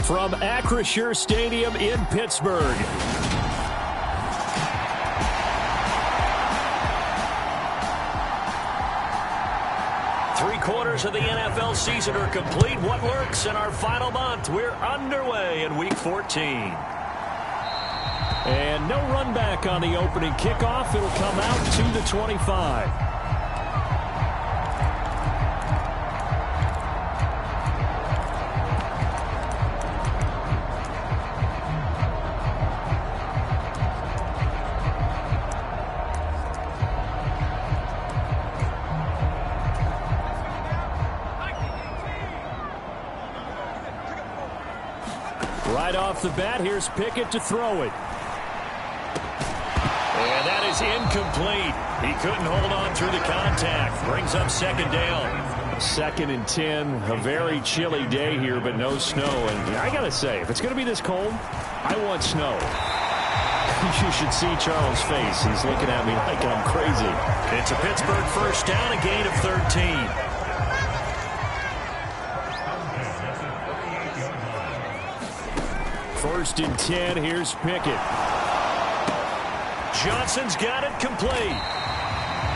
From Acrisure Stadium in Pittsburgh. Three-quarters of the NFL season are complete. What works in our final month? We're underway in Week 14. And no run back on the opening kickoff. It'll come out to the 25. Right off the bat, here's Pickett to throw it. And that is incomplete. He couldn't hold on through the contact. Brings up second down. 2nd and 10. A very chilly day here, but no snow. And I got to say, if it's going to be this cold, I want snow. You should see Charles' face. He's looking at me like I'm crazy. It's a Pittsburgh first down, a gain of 13. First and 10, here's Pickett. Johnson's got it complete.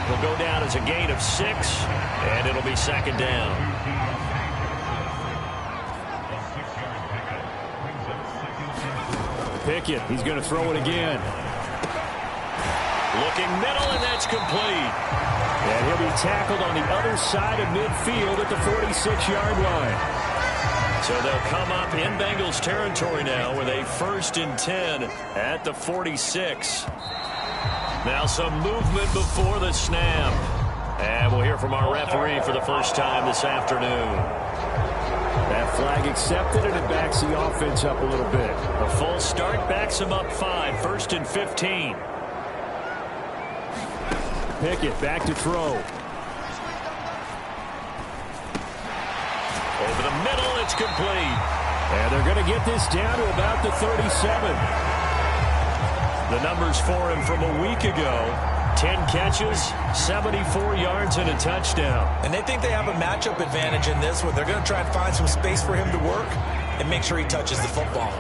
Will go down as a gain of 6, and it'll be second down. Pickett, he's going to throw it again. Looking middle, and that's complete. And he'll be tackled on the other side of midfield at the 46-yard line. So they'll come up in Bengals territory now with a 1st and 10 at the 46. Now some movement before the snap. And we'll hear from our referee for the first time this afternoon. That flag accepted, and it backs the offense up a little bit. A full start backs them up 5, 1st and 15. Pickett back to throw. Over the middle, it's complete. And they're going to get this down to about the 37. The numbers for him from a week ago. 10 catches, 74 yards, and a touchdown. And they think they have a matchup advantage in this one. They're going to try and find some space for him to work and make sure he touches the football.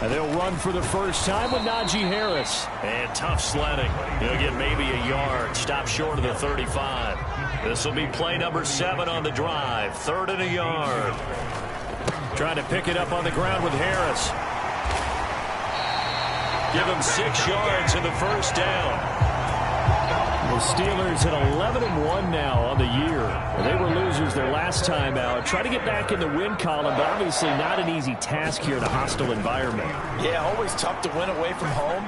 And they'll run for the first time with Najee Harris. And tough sledding. He'll get maybe a yard. Stop short of the 35. This will be play number 7 on the drive. 3rd and a yard. Trying to pick it up on the ground with Harris. Give him 6 yards in the first down. The Steelers at 11-1 now on the year. They were losers their last time out. Try to get back in the win column, but obviously not an easy task here in a hostile environment. Yeah, always tough to win away from home.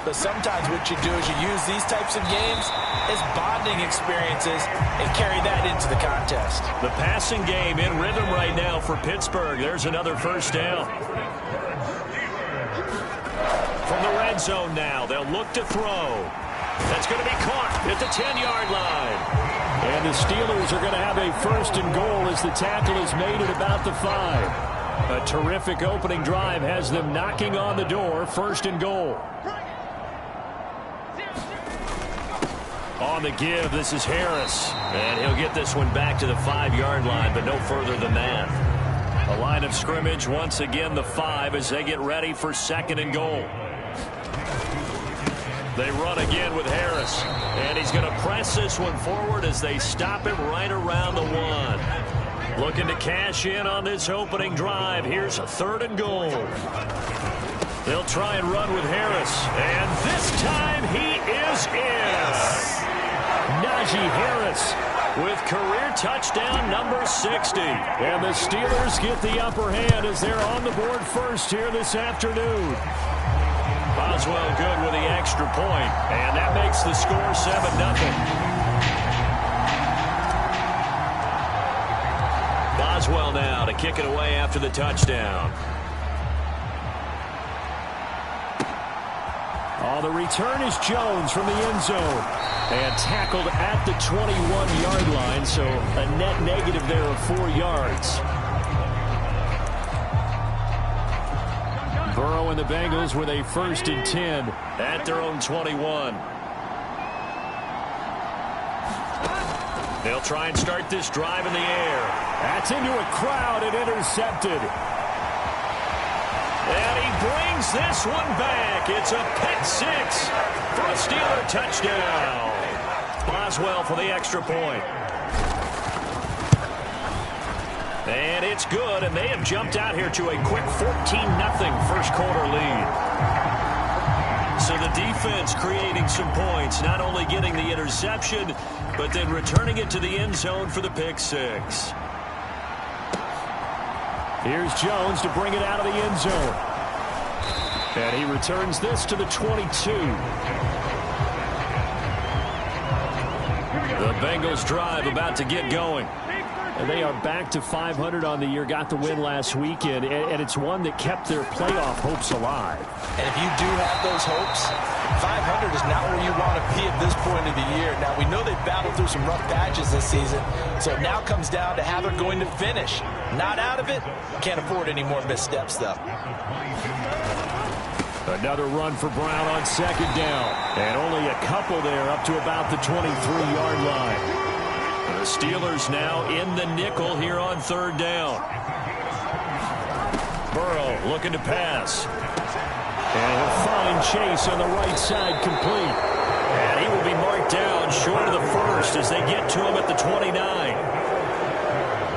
But sometimes what you do is you use these types of games as bonding experiences and carry that into the contest. The passing game in rhythm right now for Pittsburgh. There's another first down. From the red zone now, they'll look to throw. That's going to be caught at the 10-yard line. And the Steelers are going to have a 1st and goal as the tackle is made at about the 5. A terrific opening drive has them knocking on the door. 1st and goal. On the give, this is Harris. And he'll get this one back to the 5-yard line, but no further than that. A line of scrimmage, once again the 5 as they get ready for 2nd and goal. They run again with Harris. And he's going to press this one forward as they stop him right around the 1. Looking to cash in on this opening drive. Here's a 3rd and goal. They'll try and run with Harris. And this time he is in. Najee Harris with career touchdown number 60. And the Steelers get the upper hand as they're on the board first here this afternoon. Boswell good with the extra point, and that makes the score 7-0. Boswell now to kick it away after the touchdown. Oh, the return is Jones from the end zone. And tackled at the 21-yard line, so a net negative there of 4 yards. Burrow and the Bengals with a 1st and 10 at their own 21. They'll try and start this drive in the air. That's into a crowd and intercepted. And he brings this one back. It's a pick six for a Steeler touchdown. Boswell for the extra point. And it's good, and they have jumped out here to a quick 14-0 first quarter lead. So the defense creating some points, not only getting the interception, but then returning it to the end zone for the pick six. Here's Jones to bring it out of the end zone. And he returns this to the 22. The Bengals drive about to get going. And they are back to 500 on the year, got the win last weekend, and it's one that kept their playoff hopes alive. And if you do have those hopes, 500 is not where you want to be at this point of the year. Now, we know they've battled through some rough patches this season, so it now comes down to how they're going to finish. Not out of it. Can't afford any more missteps, though. Another run for Brown on second down. And only a couple there up to about the 23-yard line. The Steelers now in the nickel here on third down. Burrow looking to pass. And he'll find Chase on the right side complete. And he will be marked down short of the first as they get to him at the 29.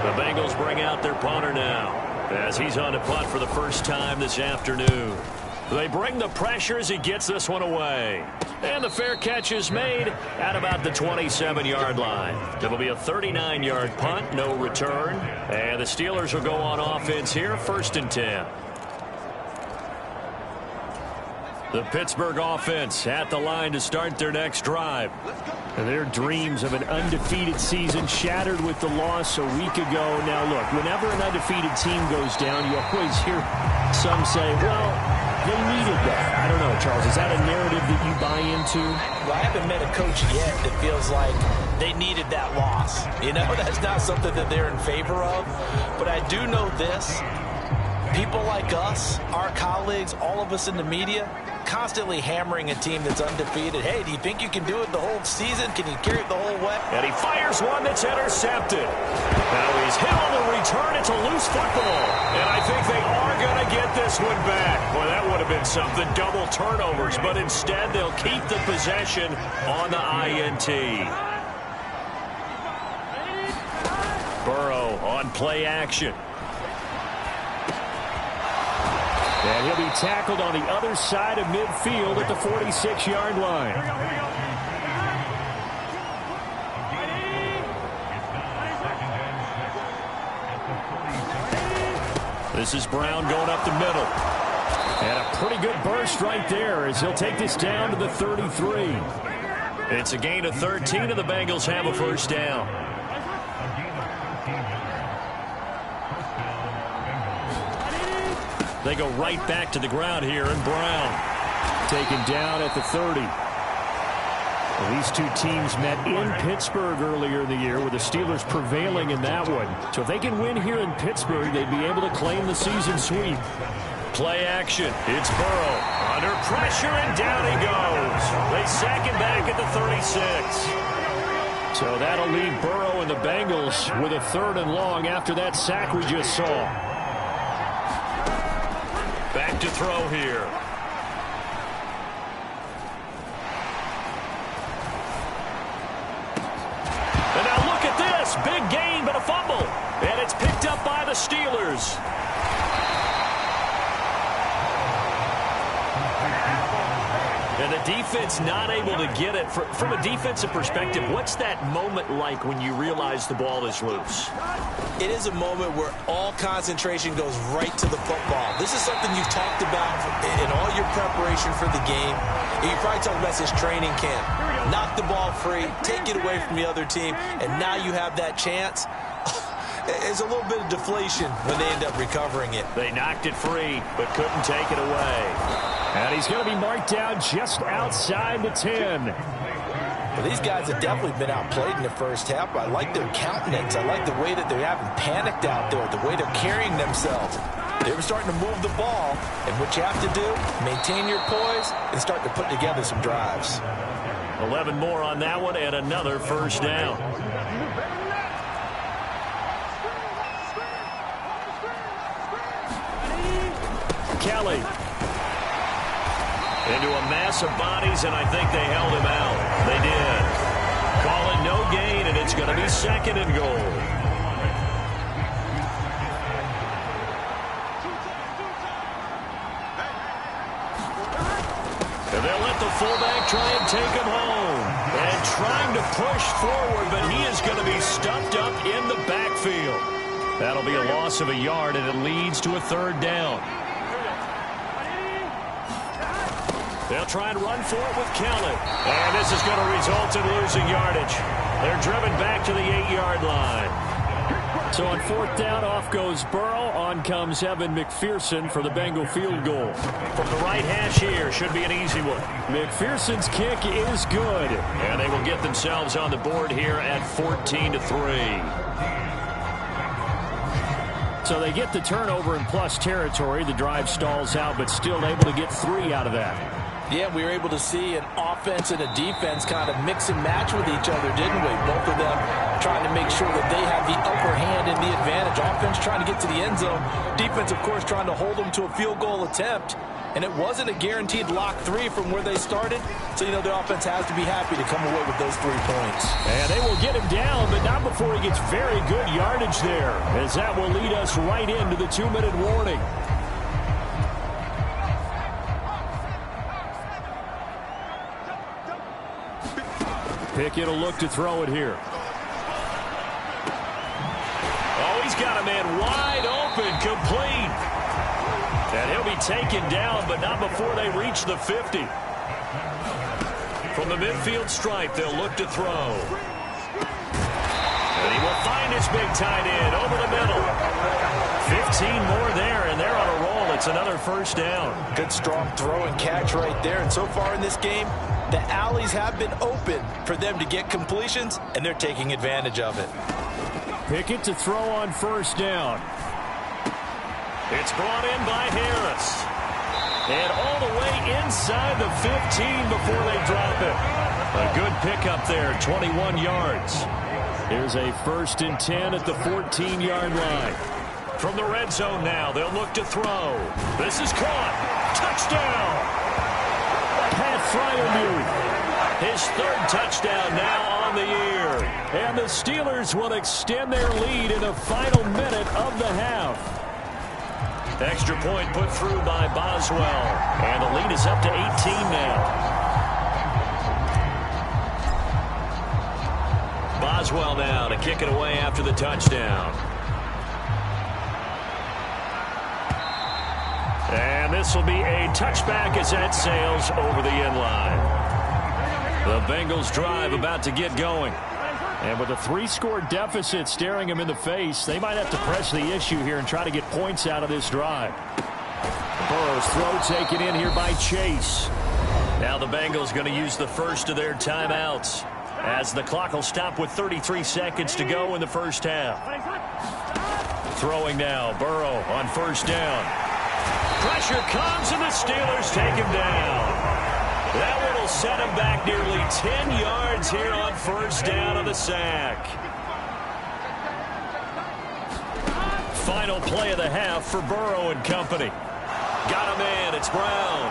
The Bengals bring out their punter now as he's on to punt for the first time this afternoon. They bring the pressure as he gets this one away. And the fair catch is made at about the 27-yard line. It'll be a 39-yard punt, no return. And the Steelers will go on offense here, 1st and 10. The Pittsburgh offense at the line to start their next drive. Their dreams of an undefeated season shattered with the loss a week ago. Now, look, whenever an undefeated team goes down, you always hear some say, well, they needed that. I don't know, Charles. Is that a narrative that you buy into? Well, I haven't met a coach yet that feels like they needed that loss. You know, that's not something that they're in favor of. But I do know this. People like us, our colleagues, all of us in the media, constantly hammering a team that's undefeated. Hey, do you think you can do it the whole season? Can you carry it the whole way? And he fires one that's intercepted. Now he's hit on the return. It's a loose football. And I think they are going to get this one back. Boy, that would have been something. Double turnovers. But instead, they'll keep the possession on the INT. Burrow on play action. And he'll be tackled on the other side of midfield at the 46-yard line. This is Brown going up the middle. And a pretty good burst right there as he'll take this down to the 33. It's a gain of 13, and the Bengals have a first down. They go right back to the ground here, and Brown taken down at the 30. Well, these two teams met in Pittsburgh earlier in the year, with the Steelers prevailing in that one. So if they can win here in Pittsburgh, they'd be able to claim the season sweep. Play action. It's Burrow under pressure, and down he goes. They sack him back at the 36. So that'll leave Burrow and the Bengals with a 3rd and long after that sack we just saw. Back to throw here. And now look at this. Big gain, but a fumble. And it's picked up by the Steelers. And the defense not able to get it. From a defensive perspective, what's that moment like when you realize the ball is loose? It is a moment where all concentration goes right to the football. This is something you've talked about in all your preparation for the game. And you probably talked about this training camp. Knock the ball free, take it away from the other team, and now you have that chance. It's a little bit of deflation when they end up recovering it. They knocked it free, but couldn't take it away. And he's going to be marked down just outside the 10. Well, these guys have definitely been outplayed in the first half. I like their countenance. I like the way that they haven't panicked out there, the way they're carrying themselves. They were starting to move the ball, and what you have to do, maintain your poise and start to put together some drives. 11 more on that one, and another first down. Kelly. Into a mass of bodies, and I think they held him out. They did. Call it no gain, and it's going to be 2nd and goal. And they'll let the fullback try and take him home. And trying to push forward, but he is going to be stuffed up in the backfield. That'll be a loss of a yard, and it leads to a 3rd down. They'll try and run for it with Kelly. And this is going to result in losing yardage. They're driven back to the 8-yard line. So on 4th down, off goes Burrow. On comes Evan McPherson for the Bengal field goal. From the right hash here, should be an easy one. McPherson's kick is good. And they will get themselves on the board here at 14-3. So they get the turnover in plus territory. The drive stalls out, but still able to get 3 out of that. Yeah, we were able to see an offense and a defense kind of mix and match with each other, didn't we? Both of them trying to make sure that they have the upper hand and the advantage. Offense trying to get to the end zone. Defense, of course, trying to hold them to a field goal attempt. And it wasn't a guaranteed lock 3 from where they started. So, you know, the offense has to be happy to come away with those 3 points. And they will get him down, but not before he gets very good yardage there, as that will lead us right into the 2-minute warning. Pickett will look to throw it here. Oh, he's got a man wide open, complete. And he'll be taken down, but not before they reach the 50. From the midfield stripe, they'll look to throw. And he will find his big tight end over the middle. 15 more there, and they're on a roll. It's another 1st down. Good, strong throw and catch right there. And so far in this game, the alleys have been open for them to get completions, and they're taking advantage of it. Pickett to throw on 1st down. It's brought in by Harris. And all the way inside the 15 before they drop it. A good pickup there, 21 yards. Here's a 1st and 10 at the 14-yard line. From the red zone now, they'll look to throw. This is caught. Touchdown! Pat Fryermuth. His 3rd touchdown now on the year. And the Steelers will extend their lead in the final minute of the half. Extra point put through by Boswell. And the lead is up to 18 now. Boswell now to kick it away after the touchdown. And this will be a touchback as that sails over the end line. The Bengals drive about to get going. And with a 3-score deficit staring them in the face, they might have to press the issue here and try to get points out of this drive. Burrow's throw taken in here by Chase. Now the Bengals going to use the first of their timeouts, as the clock will stop with 33 seconds to go in the 1st half. Throwing now, Burrow on 1st down. Pressure comes, and the Steelers take him down. That one will set him back nearly 10 yards here on 1st down on the sack. Final play of the half for Burrow and company. Got a man, it's Brown.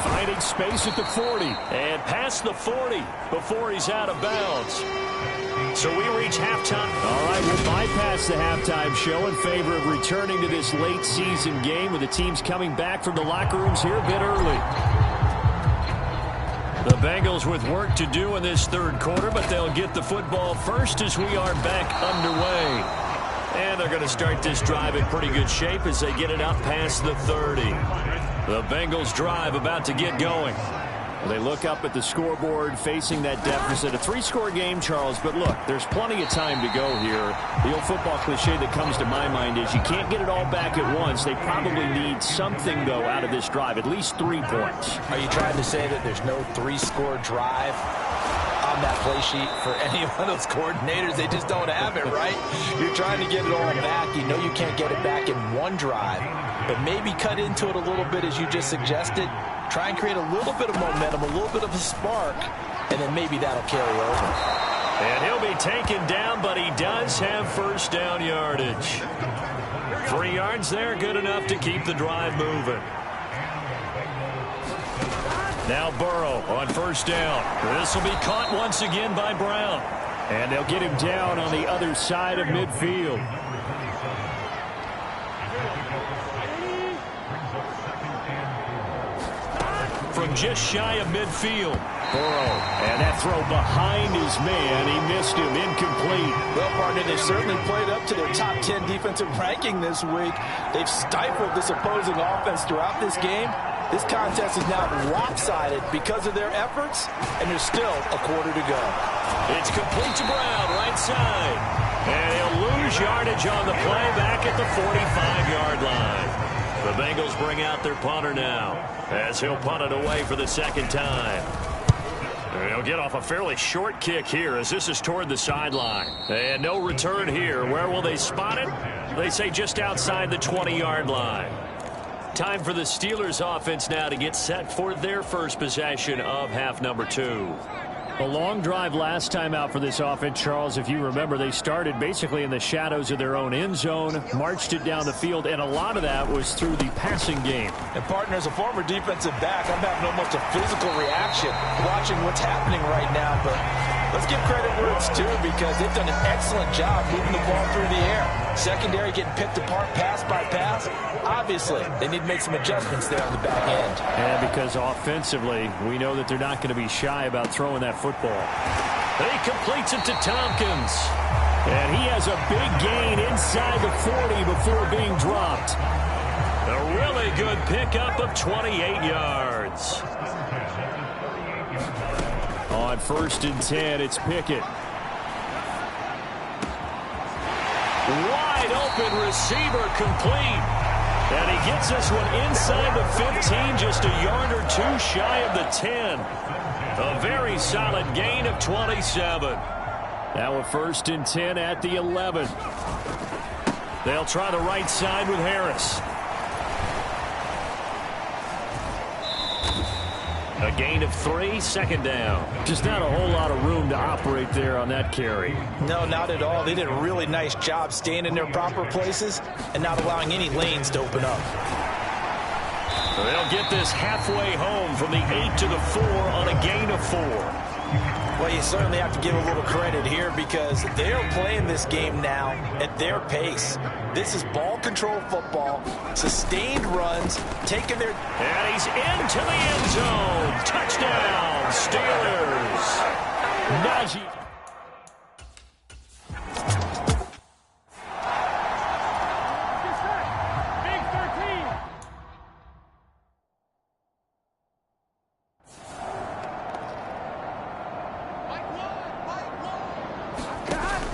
Finding space at the 40. And past the 40 before he's out of bounds. So we reach halftime. All right, we'll bypass the halftime show in favor of returning to this late season game with the teams coming back from the locker rooms here a bit early. The Bengals with work to do in this 3rd quarter, but they'll get the football first as we are back underway. And they're going to start this drive in pretty good shape as they get it up past the 30. The Bengals drive about to get going. They look up at the scoreboard facing that deficit. A 3-score game, Charles, but look, there's plenty of time to go here. The old football cliche that comes to my mind is you can't get it all back at once. They probably need something, though, out of this drive, at least 3 points. Are you trying to say that there's no 3-score drive on that play sheet for any one of those coordinators? They just don't have it, right? You're trying to get it all back. You know you can't get it back in one drive, but maybe cut into it a little bit as you just suggested. Try and create a little bit of momentum, a little bit of a spark, and then maybe that'll carry over. And he'll be taken down, but he does have 1st down yardage. 3 yards. yards there, good enough to keep the drive moving. Now Burrow on first down. This will be caught once again by Brown. And they'll get him down on the other side of midfield. From just shy of midfield. Burrow, and that throw behind his man. He missed him, incomplete. Well, partner, they've certainly played up to their top 10 defensive ranking this week. They've stifled this opposing offense throughout this game. This contest is now lopsided because of their efforts, and there's still a quarter to go. It's complete to Brown, right side. And he'll lose yardage on the play back at the 45-yard line. The Bengals bring out their punter now, as he'll punt it away for the second time. He'll get off a fairly short kick here as this is toward the sideline. And no return here. Where will they spot it? They say just outside the 20-yard line. Time for the Steelers offense now to get set for their first possession of half number 2. A long drive last time out for this offense, Charles. If you remember, they started basically in the shadows of their own end zone, marched it down the field, and a lot of that was through the passing game. And, partner, as a former defensive back, I'm having almost a physical reaction watching what's happening right now. But let's give credit where it's due because they've done an excellent job moving the ball through the air. Secondary getting picked apart pass by pass. Obviously, they need to make some adjustments there on the back end. And because offensively, we know that they're not going to be shy about throwing that football. He completes it to Tompkins. And he has a big gain inside the 40 before being dropped. A really good pickup of 28 yards. On 1st and 10, it's Pickett. Wide open receiver complete. And he gets this one inside the 15, just a yard or two shy of the 10. A very solid gain of 27. Now a 1st and 10 at the 11. They'll try the right side with Harris. A gain of 3, second down. Just not a whole lot of room to operate there on that carry. No, not at all. They did a really nice job staying in their proper places and not allowing any lanes to open up. They'll get this halfway home from the 8 to the 4 on a gain of 4. Well, you certainly have to give a little credit here because they're playing this game now at their pace. This is ball control football, sustained runs, taking their... And he's into the end zone. Touchdown, Steelers. Najee.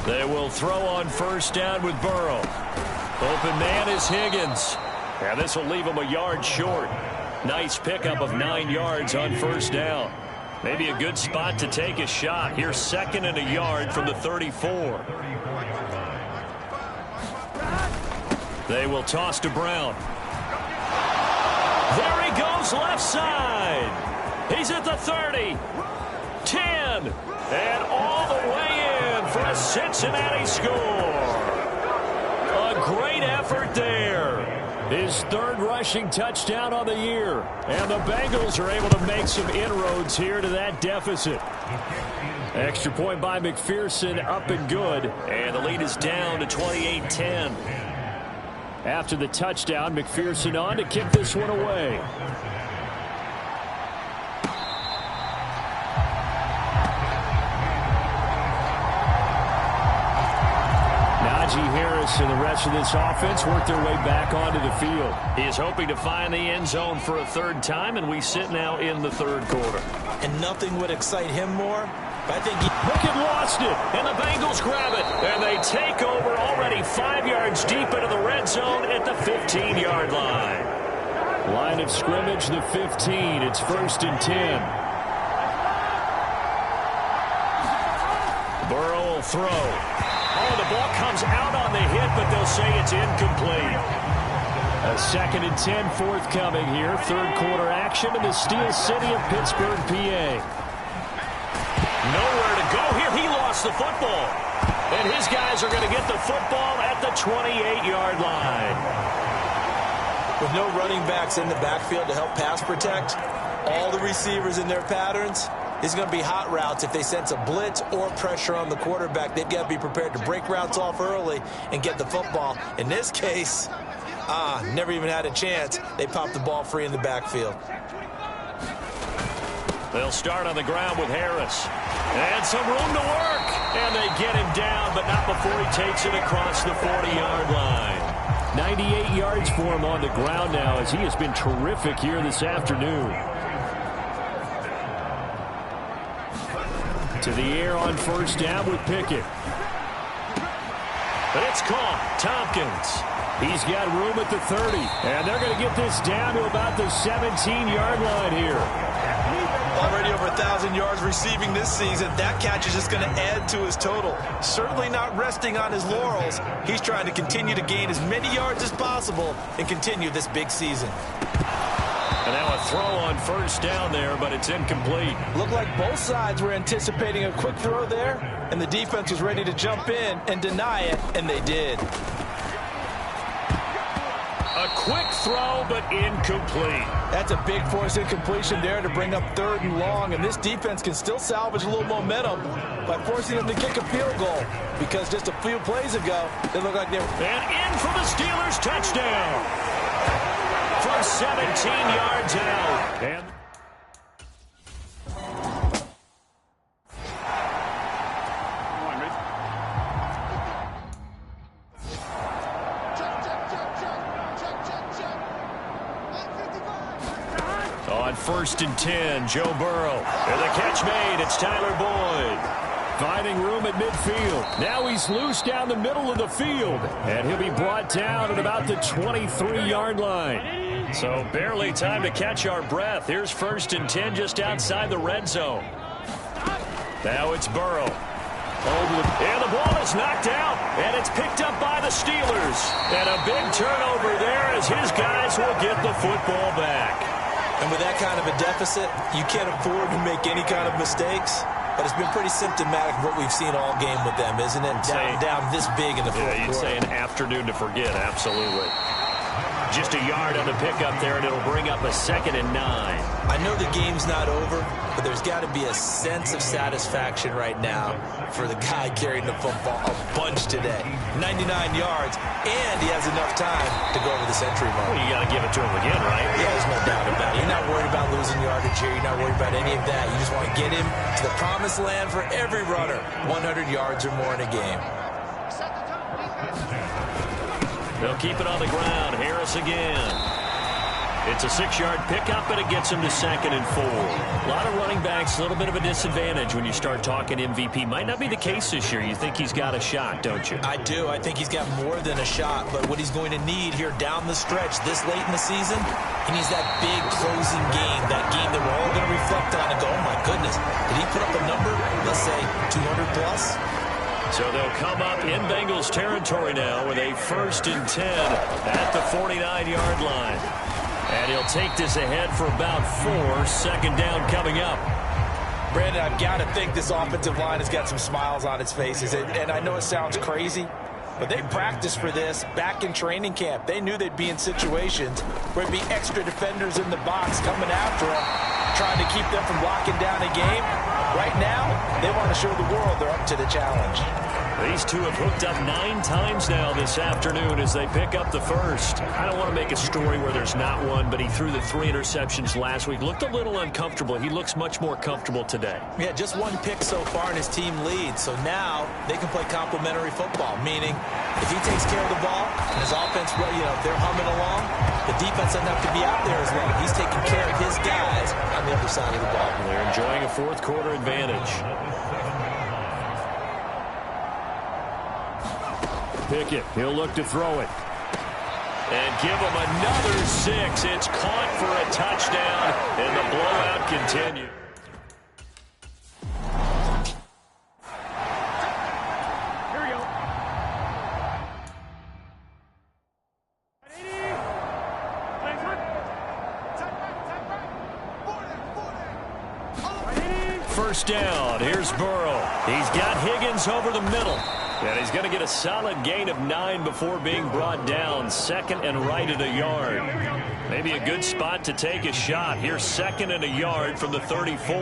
They will throw on 1st down with Burrow. Open man is Higgins. And this will leave him a yard short. Nice pickup of 9 yards on 1st down. Maybe a good spot to take a shot. Here's 2nd and a yard from the 34. They will toss to Brown. There he goes left side. He's at the 30. 10. And all the way in for a Cincinnati score. A great effort there. His 3rd rushing touchdown on the year. And the Bengals are able to make some inroads here to that deficit. Extra point by McPherson, up and good. And the lead is down to 28-10. After the touchdown, McPherson on to kick this one away. Najee Harris and the rest of this offense work their way back onto the field. He is hoping to find the end zone for a 3rd time, and we sit now in the 3rd quarter. And nothing would excite him more. But I think Pickett lost it, and the Bengals grab it. And they take over already 5 yards deep into the red zone at the 15-yard line. Line of scrimmage, the 15. It's 1st and 10. Burrow will throw. Oh, the ball comes out on the hit, but they'll say it's incomplete. A 2nd and 10 forthcoming here. 3rd quarter action in the Steel City of Pittsburgh, PA. Nowhere to go here. He lost the football. And his guys are going to get the football at the 28-yard line. With no running backs in the backfield to help pass protect, all the receivers in their patterns, it's going to be hot routes. If they sense a blitz or pressure on the quarterback, they've got to be prepared to break routes off early and get the football. In this case, never even had a chance. They popped the ball free in the backfield. They'll start on the ground with Harris. And some room to work. And they get him down, but not before he takes it across the 40-yard line. 98 yards for him on the ground now, as he has been terrific here this afternoon. To the air on first down with Pickett. But it's caught. Tompkins. He's got room at the 30. And they're going to get this down to about the 17-yard line here. Already over 1,000 yards receiving this season. That catch is just going to add to his total. Certainly not resting on his laurels. He's trying to continue to gain as many yards as possible and continue this big season. And now a throw on first down there, but it's incomplete. Looked like both sides were anticipating a quick throw there, and the defense was ready to jump in and deny it, and they did. A quick throw, but incomplete. That's a big force incompletion there to bring up 3rd and long, and this defense can still salvage a little momentum by forcing them to kick a field goal, because just a few plays ago, they looked like they were... And in for the Steelers, touchdown. From 17 yards out. And on 1st and 10, Joe Burrow. And the catch made. It's Tyler Boyd. Finding room at midfield. Now he's loose down the middle of the field. And he'll be brought down at about the 23-yard line. So barely time to catch our breath. Here's 1st and 10 just outside the red zone. Now it's Burrow. And the ball is knocked out. And it's picked up by the Steelers. And a big turnover there as his guys will get the football back. And with that kind of a deficit, you can't afford to make any kind of mistakes. But it's been pretty symptomatic of what we've seen all game with them, isn't it? Down this big in the fourth quarter. You'd say an afternoon to forget, absolutely. Just a yard on the pickup there, and it'll bring up a 2nd and 9. I know the game's not over, but there's got to be a sense of satisfaction right now for the guy carrying the football a bunch today. 99 yards, and he has enough time to go over this entry mark. Well, you got to give it to him again, right? Yeah, there's no doubt about it. You're not worried about losing yardage here. You're not worried about any of that. You just want to get him to the promised land for every runner. 100 yards or more in a game. They'll keep it on the ground. Harris again. It's a 6-yard pickup, and it gets him to 2nd and 4. A lot of running backs, a little bit of a disadvantage when you start talking MVP. Might not be the case this year. You think he's got a shot, don't you? I do. I think he's got more than a shot, but what he's going to need here down the stretch this late in the season, he needs that big closing game, that game that we're all going to reflect on and go, oh my goodness, did he put up a number, let's say 200 plus? So they'll come up in Bengals territory now with a 1st and 10 at the 49-yard line. And he'll take this ahead for about 4. 2nd down coming up. Brandon, I've got to think this offensive line has got some smiles on its faces. And I know it sounds crazy, but they practiced for this back in training camp. They knew they'd be in situations where there'd be extra defenders in the box coming after them, trying to keep them from locking down a game. Right now, they want to show the world they're up to the challenge. These two have hooked up 9 times now this afternoon as they pick up the first. I don't want to make a story where there's not one, but he threw the 3 interceptions last week. Looked a little uncomfortable. He looks much more comfortable today. Yeah, just 1 pick so far and his team leads. So now they can play complementary football, meaning if he takes care of the ball and his offense, if they're humming along, the defense doesn't have to be out there as long. He's taking care of his guys on the other side of the ball. They're enjoying a 4th quarter advantage. Pickett, he'll look to throw it. And give him another 6. It's caught for a touchdown, and the blowout continues. Here we go. First down. Here's Burrow. He's got Higgins over the middle. And he's going to get a solid gain of 9 before being brought down. 2nd and right at a yard. Maybe a good spot to take a shot. Here's 2nd and a yard from the 34.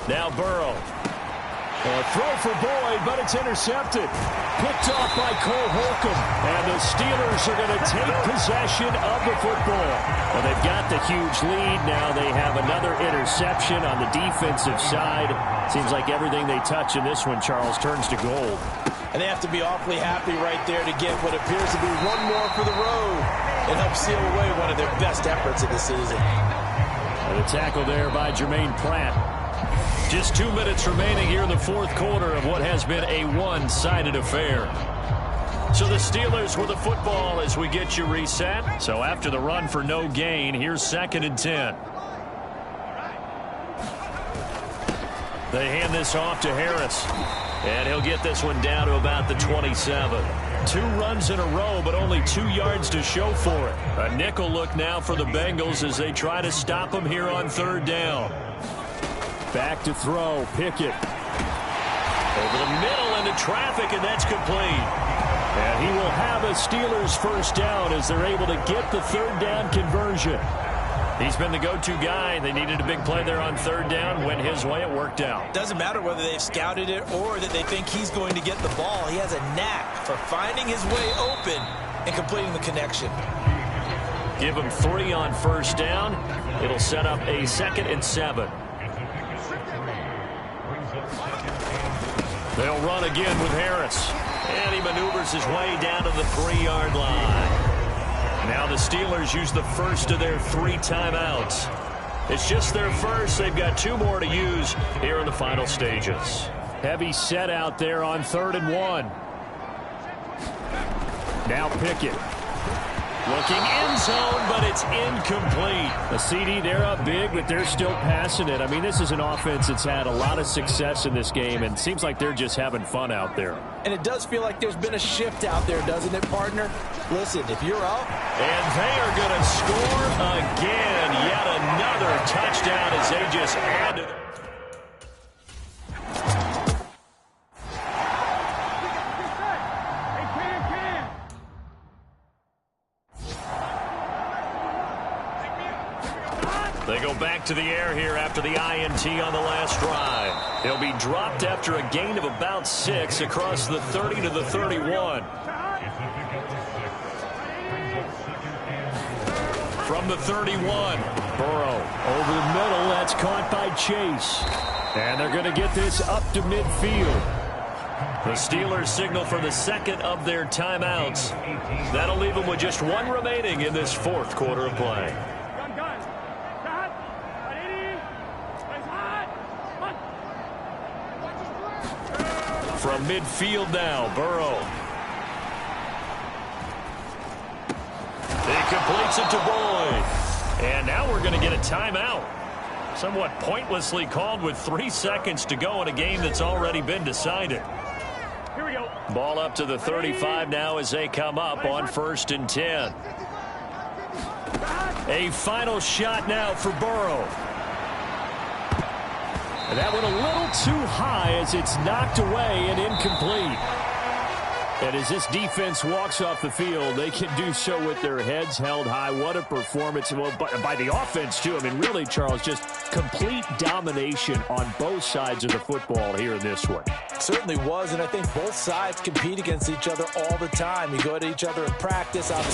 Now Burrow. A throw for Boyd, but it's intercepted. Picked off by Cole Holcomb. And the Steelers are going to take possession of the football. Well, they've got the huge lead. Now they have another interception on the defensive side. Seems like everything they touch in this one, Charles, turns to gold. And they have to be awfully happy right there to get what appears to be one more for the road and help seal away one of their best efforts of the season. And a tackle there by Jermaine Pratt. Just 2 minutes remaining here in the 4th quarter of what has been a one-sided affair. So the Steelers with the football as we get you reset. So after the run for no gain, here's 2nd and 10. They hand this off to Harris. And he'll get this one down to about the 27. 2 runs in a row, but only 2 yards to show for it. A nickel look now for the Bengals as they try to stop him here on 3rd down. Back to throw. Pickett. Over the middle into traffic, and that's complete. And he will have a Steelers first down as they're able to get the 3rd down conversion. He's been the go-to guy. They needed a big play there on 3rd down. Went his way. It worked out. Doesn't matter whether they've scouted it or that they think he's going to get the ball. He has a knack for finding his way open and completing the connection. Give him 3 on 1st down. It'll set up a 2nd and 7. They'll run again with Harris. And he maneuvers his way down to the 3-yard line. Now the Steelers use the first of their 3 timeouts. It's just their first. They've got 2 more to use here in the final stages. Heavy set out there on 3rd and 1. Now Pickett. Looking end zone, but it's incomplete. The CD, they're up big, but they're still passing it. I mean, this is an offense that's had a lot of success in this game, and it seems like they're just having fun out there. And it does feel like there's been a shift out there, doesn't it, partner? Listen, if you're up. And they are going to score again. Yet another touchdown as they just added. They go back to the air here after the INT on the last drive. He'll be dropped after a gain of about 6 across the 30 to the 31. From the 31, Burrow over the middle. That's caught by Chase. And they're going to get this up to midfield. The Steelers signal for the 2nd of their timeouts. That'll leave them with just 1 remaining in this 4th quarter of play. From midfield now, Burrow. He completes it to Boyd. And now we're going to get a timeout. Somewhat pointlessly called with 3 seconds to go in a game that's already been decided. Here we go. Ball up to the 35 now as they come up on 1st and 10. A final shot now for Burrow. And that went a little too high as it's knocked away and incomplete. And as this defense walks off the field, they can do so with their heads held high. What a performance. Well, by the offense, too. I mean, really, Charles, just complete domination on both sides of the football here in this one. Certainly was, and I think both sides compete against each other all the time. You go at each other in practice, obviously.